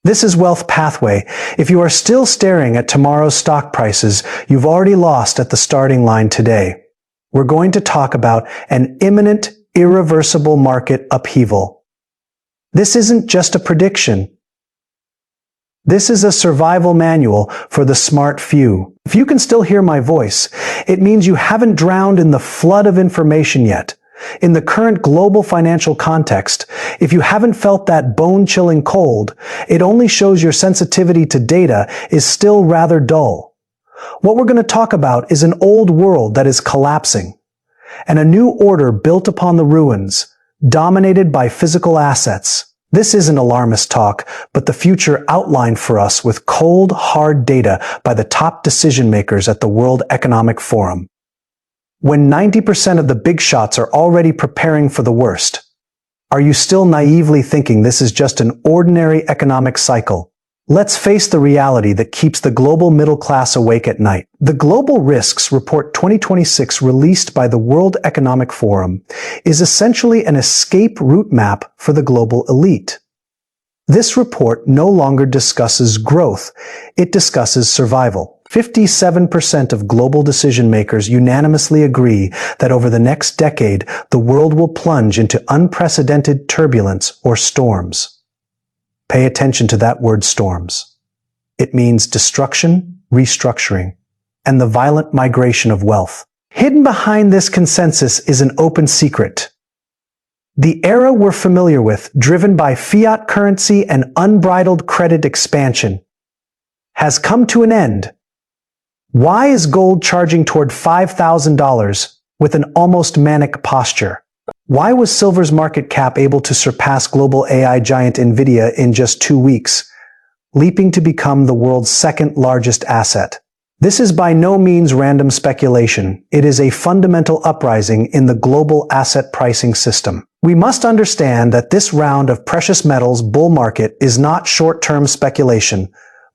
This is Wealth Pathway. If you are still staring at tomorrow's stock prices, you've already lost at the starting line today. We're going to talk about an imminent, irreversible market upheaval. This isn't just a prediction. This is a survival manual for the smart few. If you can still hear my voice, it means you haven't drowned in the flood of information yet. In the current global financial context, if you haven't felt that bone-chilling cold, it only shows your sensitivity to data is still rather dull. What we're going to talk about is an old world that is collapsing, and a new order built upon the ruins, dominated by physical assets. This isn't alarmist talk, but the future outlined for us with cold, hard data by the top decision makers at the World Economic Forum. When 90% of the big shots are already preparing for the worst, are you still naively thinking this is just an ordinary economic cycle? Let's face the reality that keeps the global middle class awake at night. The Global Risks Report 2026 released by the World Economic Forum is essentially an escape route map for the global elite. This report no longer discusses growth, it discusses survival. 57% of global decision makers unanimously agree that over the next decade, the world will plunge into unprecedented turbulence or storms. Pay attention to that word storms. It means destruction, restructuring, and the violent migration of wealth. Hidden behind this consensus is an open secret. The era we're familiar with, driven by fiat currency and unbridled credit expansion, has come to an end. Why is gold charging toward $5,000 with an almost manic posture? Why was silver's market cap able to surpass global AI giant Nvidia in just 2 weeks, leaping to become the world's second largest asset? This is by no means random speculation. It is a fundamental uprising in the global asset pricing system. We must understand that this round of precious metals bull market is not short-term speculation,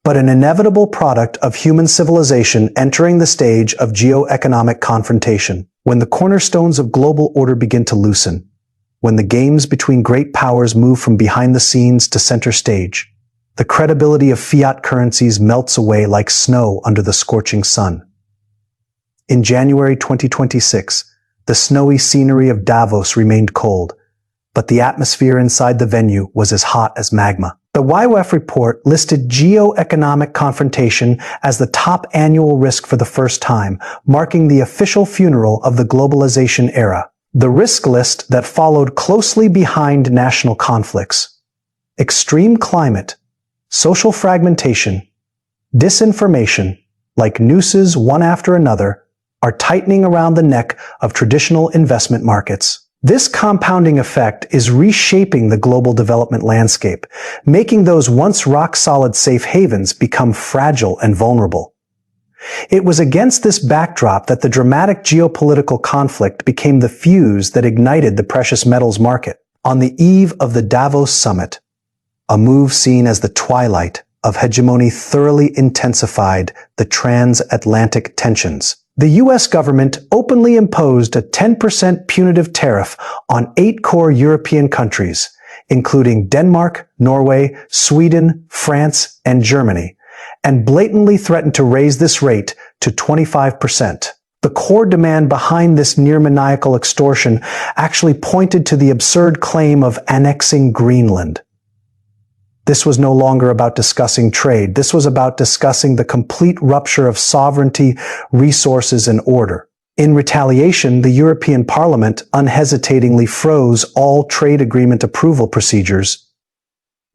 but an inevitable product of human civilization entering the stage of geo-economic confrontation. When the cornerstones of global order begin to loosen, when the games between great powers move from behind the scenes to center stage, the credibility of fiat currencies melts away like snow under the scorching sun. In January 2026, the snowy scenery of Davos remained cold, but the atmosphere inside the venue was as hot as magma. The YWF report listed geo-economic confrontation as the top annual risk for the first time, marking the official funeral of the globalization era. The risk list that followed closely behind national conflicts, extreme climate, social fragmentation, disinformation, like nooses one after another, are tightening around the neck of traditional investment markets. This compounding effect is reshaping the global development landscape, making those once rock-solid safe havens become fragile and vulnerable. It was against this backdrop that the dramatic geopolitical conflict became the fuse that ignited the precious metals market. On the eve of the Davos summit, a move seen as the twilight of hegemony thoroughly intensified the transatlantic tensions. The U.S. government openly imposed a 10% punitive tariff on 8 core European countries, including Denmark, Norway, Sweden, France, and Germany, and blatantly threatened to raise this rate to 25%. The core demand behind this near-maniacal extortion actually pointed to the absurd claim of annexing Greenland. This was no longer about discussing trade. This was about discussing the complete rupture of sovereignty, resources, and order. In retaliation, the European Parliament unhesitatingly froze all trade agreement approval procedures.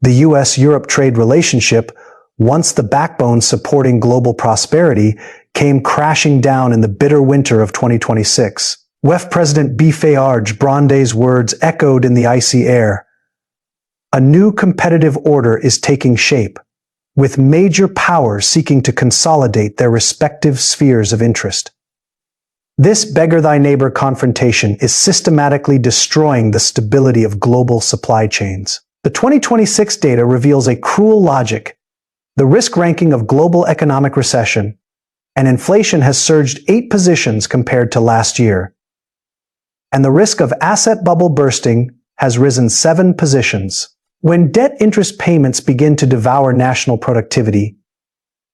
The US-Europe trade relationship, once the backbone supporting global prosperity, came crashing down in the bitter winter of 2026. WEF President Bfearge Brandé's words echoed in the icy air. A new competitive order is taking shape, with major powers seeking to consolidate their respective spheres of interest. This beggar-thy-neighbor confrontation is systematically destroying the stability of global supply chains. The 2026 data reveals a cruel logic. The risk ranking of global economic recession and inflation has surged 8 positions compared to last year, and the risk of asset bubble bursting has risen 7 positions. When debt interest payments begin to devour national productivity,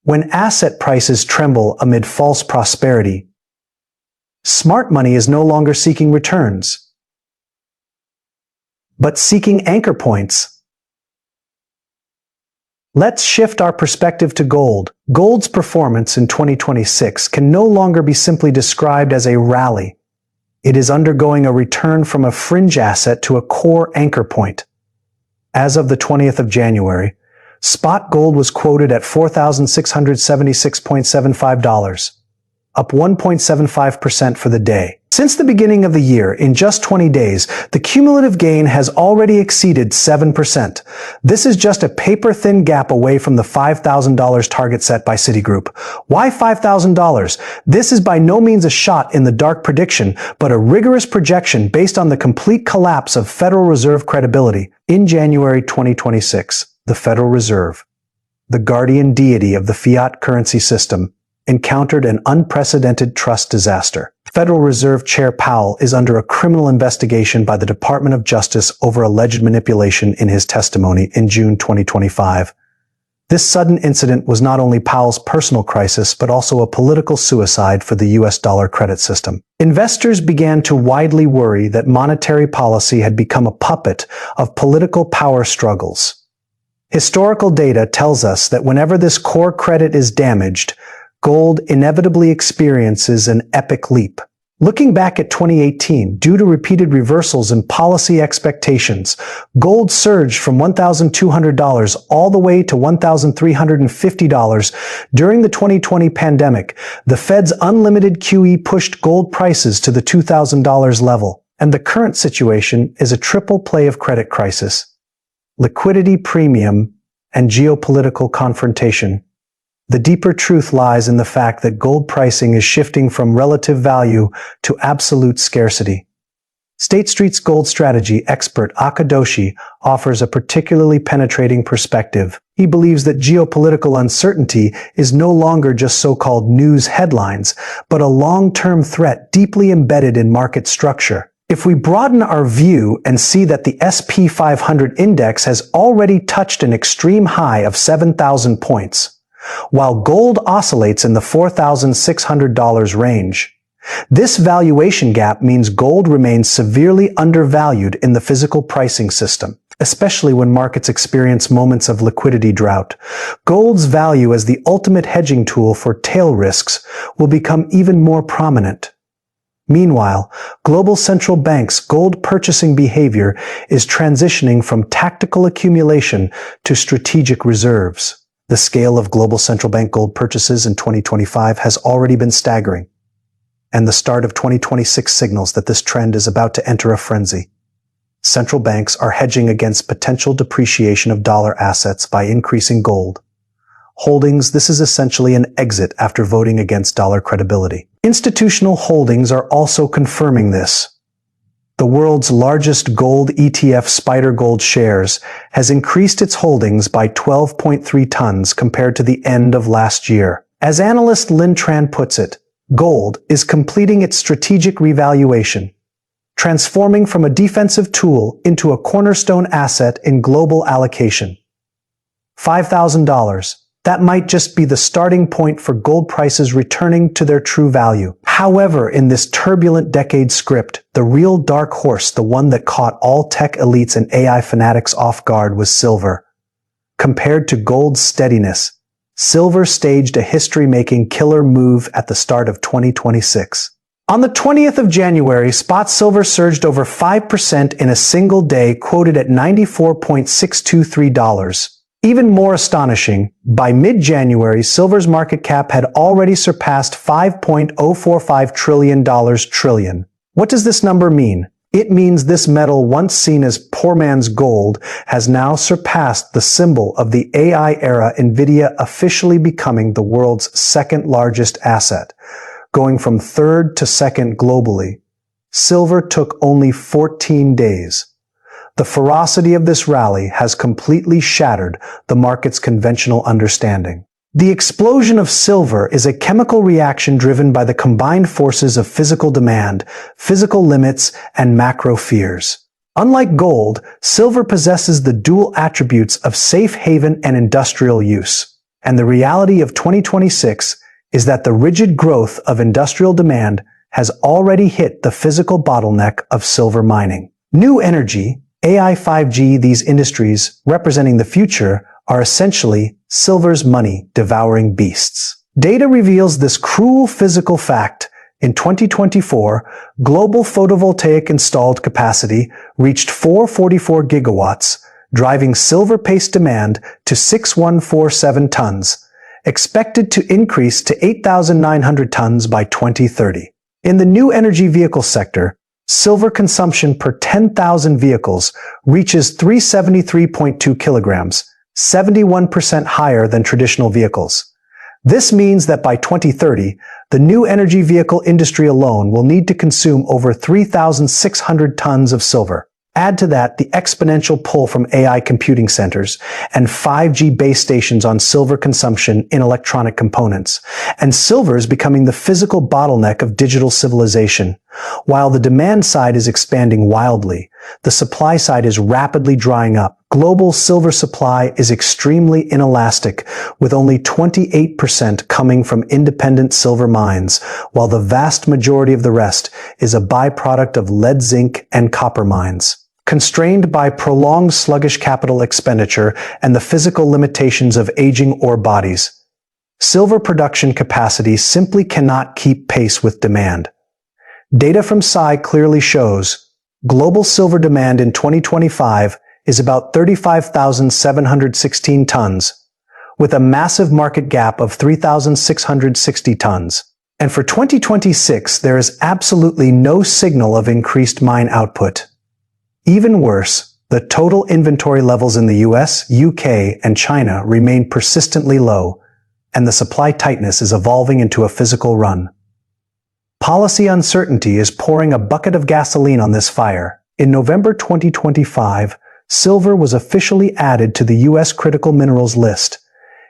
when asset prices tremble amid false prosperity, smart money is no longer seeking returns, but seeking anchor points. Let's shift our perspective to gold. Gold's performance in 2026 can no longer be simply described as a rally. It is undergoing a return from a fringe asset to a core anchor point. As of the 20th of January, spot gold was quoted at $4,676.75, up 1.75% for the day. Since the beginning of the year, in just 20 days, the cumulative gain has already exceeded 7%. This is just a paper-thin gap away from the $5,000 target set by Citigroup. Why $5,000? This is by no means a shot in the dark prediction, but a rigorous projection based on the complete collapse of Federal Reserve credibility. In January 2026, the Federal Reserve, the guardian deity of the fiat currency system, encountered an unprecedented trust disaster. Federal Reserve Chair Powell is under a criminal investigation by the Department of Justice over alleged manipulation in his testimony in June 2025. This sudden incident was not only Powell's personal crisis, but also a political suicide for the US dollar credit system. Investors began to widely worry that monetary policy had become a puppet of political power struggles. Historical data tells us that whenever this core credit is damaged, gold inevitably experiences an epic leap. Looking back at 2018, due to repeated reversals in policy expectations, gold surged from $1,200 all the way to $1,350 during the 2020 pandemic. The Fed's unlimited QE pushed gold prices to the $2,000 level, and the current situation is a triple play of credit crisis, liquidity premium, and geopolitical confrontation. The deeper truth lies in the fact that gold pricing is shifting from relative value to absolute scarcity. State Street's gold strategy expert Akadoshi offers a particularly penetrating perspective. He believes that geopolitical uncertainty is no longer just so-called news headlines, but a long-term threat deeply embedded in market structure. If we broaden our view and see that the S&P 500 index has already touched an extreme high of 7,000 points, while gold oscillates in the $4,600 range. This valuation gap means gold remains severely undervalued in the physical pricing system, especially when markets experience moments of liquidity drought. Gold's value as the ultimate hedging tool for tail risks will become even more prominent. Meanwhile, global central banks' gold purchasing behavior is transitioning from tactical accumulation to strategic reserves. The scale of global central bank gold purchases in 2025 has already been staggering, and the start of 2026 signals that this trend is about to enter a frenzy. Central banks are hedging against potential depreciation of dollar assets by increasing gold holdings. This is essentially an exit after voting against dollar credibility. Institutional holdings are also confirming this. The world's largest gold ETF, Spider Gold Shares, has increased its holdings by 12.3 tons compared to the end of last year. As analyst Lin Tran puts it, gold is completing its strategic revaluation, transforming from a defensive tool into a cornerstone asset in global allocation. $5,000. That might just be the starting point for gold prices returning to their true value. However, in this turbulent decade script, the real dark horse, the one that caught all tech elites and AI fanatics off guard, was silver. Compared to gold's steadiness, silver staged a history-making killer move at the start of 2026. On the 20th of January, spot silver surged over 5% in a single day, quoted at $94.623. Even more astonishing, by mid-January, silver's market cap had already surpassed $5.045 trillion. What does this number mean? It means this metal, once seen as poor man's gold, has now surpassed the symbol of the AI era, NVIDIA officially becoming the world's second largest asset, going from third to second globally. Silver took only 14 days. The ferocity of this rally has completely shattered the market's conventional understanding. The explosion of silver is a chemical reaction driven by the combined forces of physical demand, physical limits, and macro fears. Unlike gold, silver possesses the dual attributes of safe haven and industrial use. And the reality of 2026 is that the rigid growth of industrial demand has already hit the physical bottleneck of silver mining. New energy, AI, 5G, these industries representing the future are essentially silver's money-devouring beasts. Data reveals this cruel physical fact. In 2024, global photovoltaic installed capacity reached 444 gigawatts, driving silver-paste demand to 6,147 tons, expected to increase to 8,900 tons by 2030. In the new energy vehicle sector, silver consumption per 10,000 vehicles reaches 373.2 kilograms, 71% higher than traditional vehicles. This means that by 2030, the new energy vehicle industry alone will need to consume over 3,600 tons of silver. Add to that the exponential pull from AI computing centers and 5G base stations on silver consumption in electronic components, and silver is becoming the physical bottleneck of digital civilization. While the demand side is expanding wildly, the supply side is rapidly drying up. Global silver supply is extremely inelastic, with only 28% coming from independent silver mines, while the vast majority of the rest is a byproduct of lead, zinc, and copper mines. Constrained by prolonged sluggish capital expenditure and the physical limitations of aging ore bodies, silver production capacity simply cannot keep pace with demand. Data from SCI clearly shows global silver demand in 2025 is about 35,716 tons, with a massive market gap of 3,660 tons. And for 2026, there is absolutely no signal of increased mine output. Even worse, the total inventory levels in the US, UK, and China remain persistently low, and the supply tightness is evolving into a physical run. Policy uncertainty is pouring a bucket of gasoline on this fire. In November 2025, silver was officially added to the U.S. critical minerals list.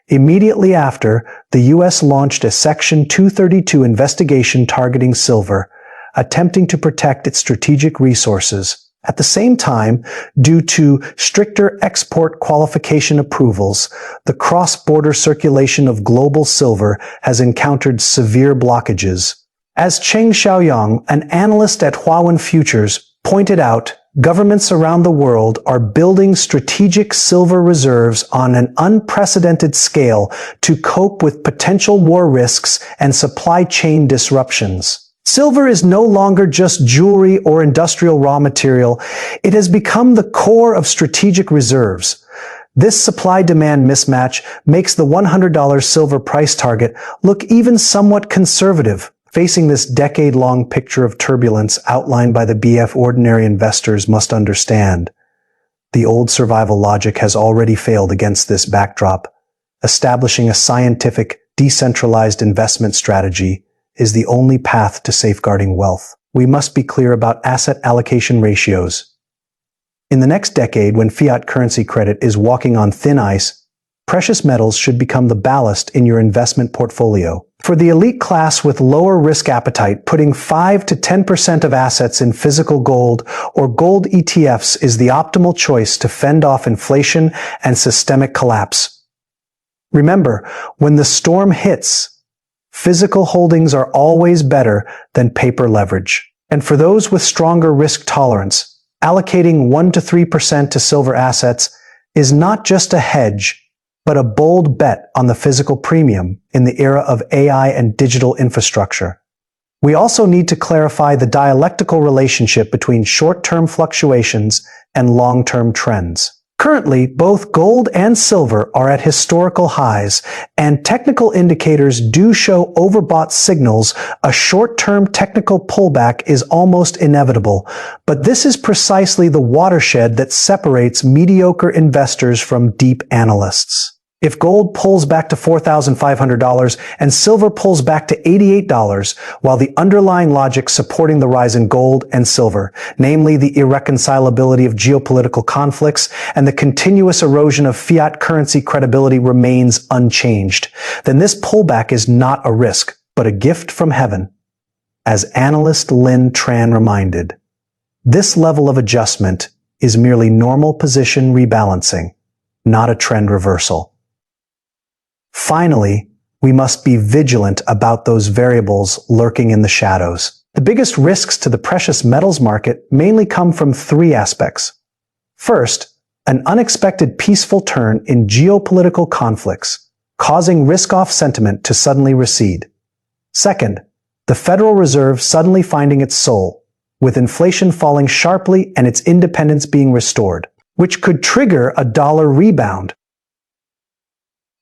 Immediately after, the U.S. launched a Section 232 investigation targeting silver, attempting to protect its strategic resources. At the same time, due to stricter export qualification approvals, the cross-border circulation of global silver has encountered severe blockages. As Cheng Xiaoyang, an analyst at Huawei Futures, pointed out, governments around the world are building strategic silver reserves on an unprecedented scale to cope with potential war risks and supply chain disruptions. Silver is no longer just jewelry or industrial raw material. It has become the core of strategic reserves. This supply-demand mismatch makes the $100 silver price target look even somewhat conservative. Facing this decade-long picture of turbulence outlined by the BF, ordinary investors must understand. The old survival logic has already failed against this backdrop. Establishing a scientific, decentralized investment strategy is the only path to safeguarding wealth. We must be clear about asset allocation ratios. In the next decade, when fiat currency credit is walking on thin ice, precious metals should become the ballast in your investment portfolio. For the elite class with lower risk appetite, putting 5 to 10% of assets in physical gold or gold ETFs is the optimal choice to fend off inflation and systemic collapse. Remember, when the storm hits, physical holdings are always better than paper leverage. And for those with stronger risk tolerance, allocating 1 to 3% to silver assets is not just a hedge, but a bold bet on the physical premium in the era of AI and digital infrastructure. We also need to clarify the dialectical relationship between short-term fluctuations and long-term trends. Currently, both gold and silver are at historical highs, and technical indicators do show overbought signals. A short-term technical pullback is almost inevitable, but this is precisely the watershed that separates mediocre investors from deep analysts. If gold pulls back to $4,500 and silver pulls back to $88, while the underlying logic supporting the rise in gold and silver, namely the irreconcilability of geopolitical conflicts and the continuous erosion of fiat currency credibility, remains unchanged, then this pullback is not a risk, but a gift from heaven. As analyst Lin Tran reminded, this level of adjustment is merely normal position rebalancing, not a trend reversal. Finally, we must be vigilant about those variables lurking in the shadows. The biggest risks to the precious metals market mainly come from three aspects. First, an unexpected peaceful turn in geopolitical conflicts, causing risk-off sentiment to suddenly recede. Second, the Federal Reserve suddenly finding its soul, with inflation falling sharply and its independence being restored, which could trigger a dollar rebound.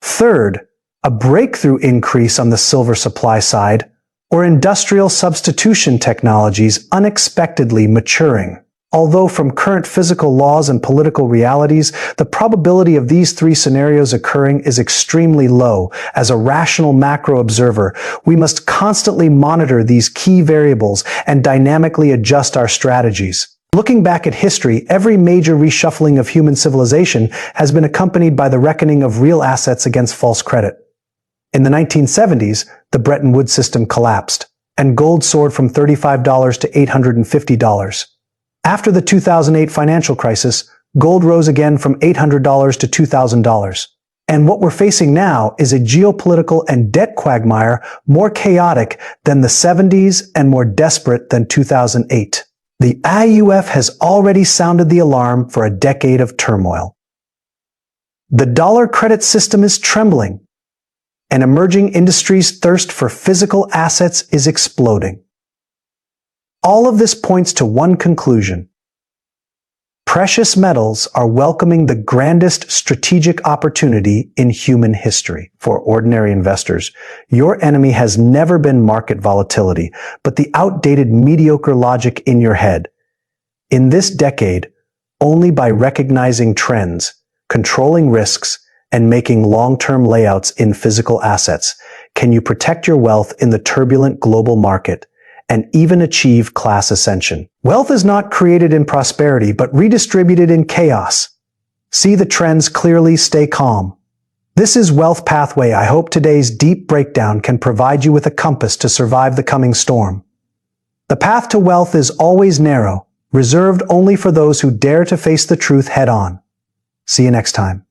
Third, a breakthrough increase on the silver supply side, or industrial substitution technologies unexpectedly maturing. Although from current physical laws and political realities, the probability of these three scenarios occurring is extremely low. As a rational macro observer, we must constantly monitor these key variables and dynamically adjust our strategies. Looking back at history, every major reshuffling of human civilization has been accompanied by the reckoning of real assets against false credit. In the 1970s, the Bretton Woods system collapsed, and gold soared from $35 to $850. After the 2008 financial crisis, gold rose again from $800 to $2,000. And what we're facing now is a geopolitical and debt quagmire more chaotic than the 70s and more desperate than 2008. The IUF has already sounded the alarm for a decade of turmoil. The dollar credit system is trembling, and emerging industries' thirst for physical assets is exploding. All of this points to one conclusion. Precious metals are welcoming the grandest strategic opportunity in human history. For ordinary investors, your enemy has never been market volatility, but the outdated mediocre logic in your head. In this decade, only by recognizing trends, controlling risks, and making long-term layouts in physical assets can you protect your wealth in the turbulent global market and even achieve class ascension. Wealth is not created in prosperity, but redistributed in chaos. See the trends clearly, stay calm. This is Wealth Pathway. I hope today's deep breakdown can provide you with a compass to survive the coming storm. The path to wealth is always narrow, reserved only for those who dare to face the truth head on. See you next time.